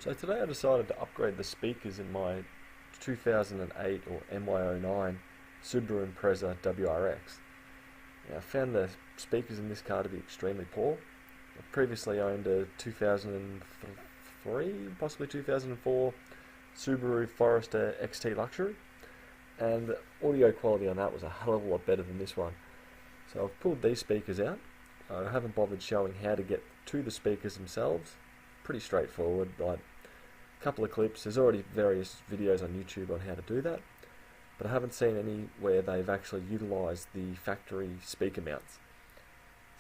So today I decided to upgrade the speakers in my 2008 or MY09 Subaru Impreza WRX. Now, I found the speakers in this car to be extremely poor. I previously owned a 2003, possibly 2004 Subaru Forester XT Luxury, and the audio quality on that was a hell of a lot better than this one. So I've pulled these speakers out. I haven't bothered showing how to get to the speakers themselves. Pretty straightforward, like a couple of clips. There's already various videos on YouTube on how to do that, but I haven't seen any where they've actually utilised the factory speaker mounts.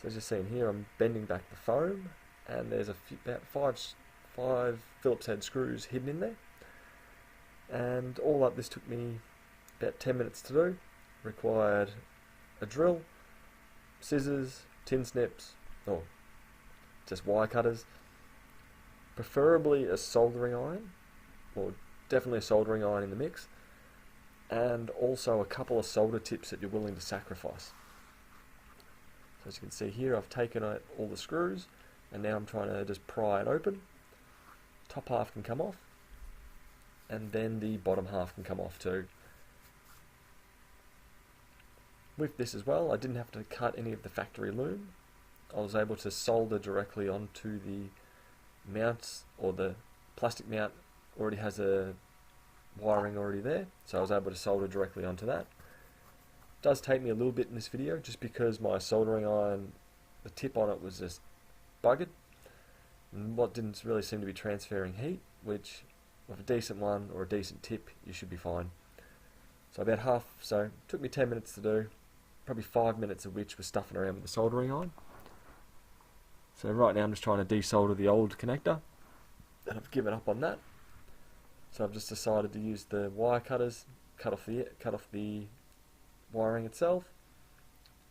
So as you've seen here, I'm bending back the foam, and there's about five Phillips head screws hidden in there. And all up, this took me about 10 minutes to do. Required a drill, scissors, tin snips, or just wire cutters, preferably a soldering iron, or definitely a soldering iron in the mix, and also a couple of solder tips that you're willing to sacrifice. So as you can see here, I've taken out all the screws, and now I'm trying to just pry it open. Top half can come off, and then the bottom half can come off too. With this as well, I didn't have to cut any of the factory loom. I was able to solder directly onto the mounts, or the plastic mount already has a wiring already there, so I was able to solder directly onto that. It does take me a little bit in this video just because my soldering iron, the tip on it was just buggered, and what didn't really seem to be transferring heat, which with a decent one or a decent tip you should be fine. So about half, so it took me 10 minutes to do, probably 5 minutes of which was stuffing around with the soldering iron. So right now I'm just trying to desolder the old connector, and I've given up on that. So I've just decided to use the wire cutters, cut off the wiring itself,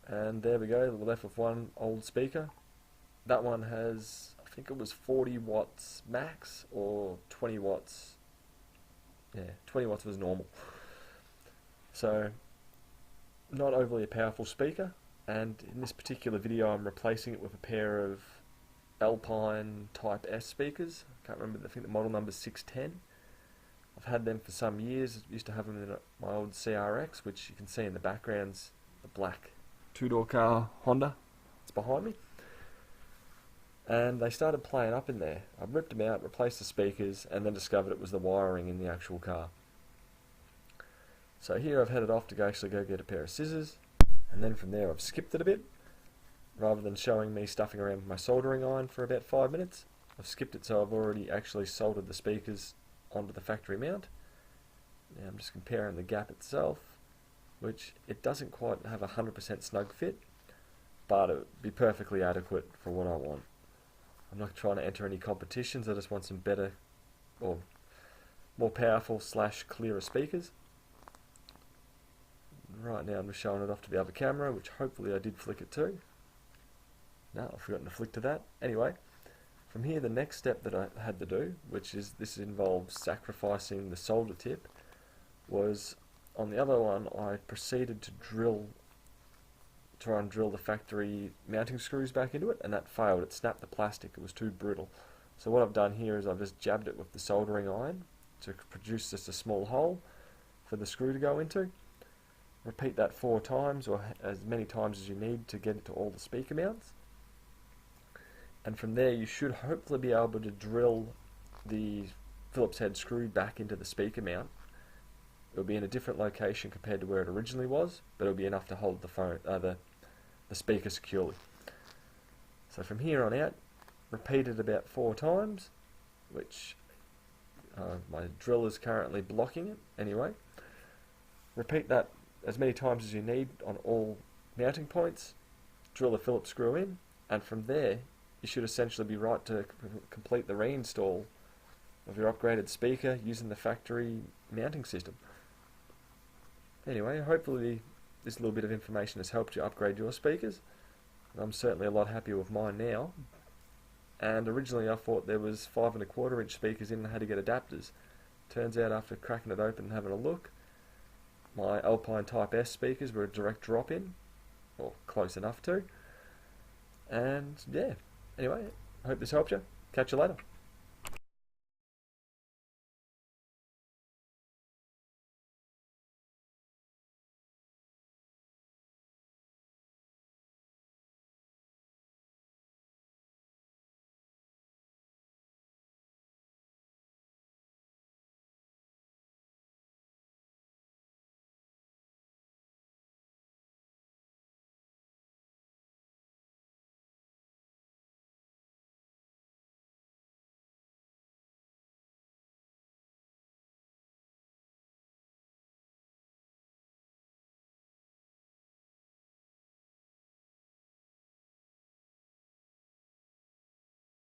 and there we go. We're left with one old speaker. That one has, I think it was 40 watts max or 20 watts. Yeah, 20 watts was normal. So not overly a powerful speaker, and in this particular video I'm replacing it with a pair of Alpine Type S speakers. I can't remember, I think the model number is 610. I've had them for some years. I used to have them in my old CRX, which you can see in the background's the black two-door car Honda. It's behind me. And they started playing up in there. I ripped them out, replaced the speakers, and then discovered it was the wiring in the actual car. So here I've headed off to actually go get a pair of scissors, and then from there I've skipped it a bit. Rather than showing me stuffing around with my soldering iron for about 5 minutes, I've skipped it, so I've already actually soldered the speakers onto the factory mount. Now I'm just comparing the gap itself, which it doesn't quite have a 100% snug fit, but it would be perfectly adequate for what I want. I'm not trying to enter any competitions, I just want some better or more powerful / clearer speakers. Right now I'm just showing it off to the other camera, which hopefully I did flick it to. No, I've forgotten to flick to that. Anyway, from here the next step that I had to do, which is this involves sacrificing the solder tip, was on the other one I proceeded to try and drill the factory mounting screws back into it, and that failed. It snapped the plastic, it was too brittle. So what I've done here is I've just jabbed it with the soldering iron to produce just a small hole for the screw to go into. Repeat that 4 times, or as many times as you need to get into all the speaker mounts. And from there you should hopefully be able to drill the Phillips head screw back into the speaker mount. It'll be in a different location compared to where it originally was, but it'll be enough to hold the phone, the speaker securely. So from here on out, repeat it about 4 times, which my drill is currently blocking it anyway. Repeat that as many times as you need on all mounting points, drill the Phillips screw in, and from there you should essentially be right to complete the reinstall of your upgraded speaker using the factory mounting system. Anyway, hopefully this little bit of information has helped you upgrade your speakers. I'm certainly a lot happier with mine now. And originally I thought there was 5¼ inch speakers in and I had to get adapters. Turns out after cracking it open and having a look, my Alpine Type S speakers were a direct drop in, or close enough to. And yeah, anyway, I hope this helped you. Catch you later.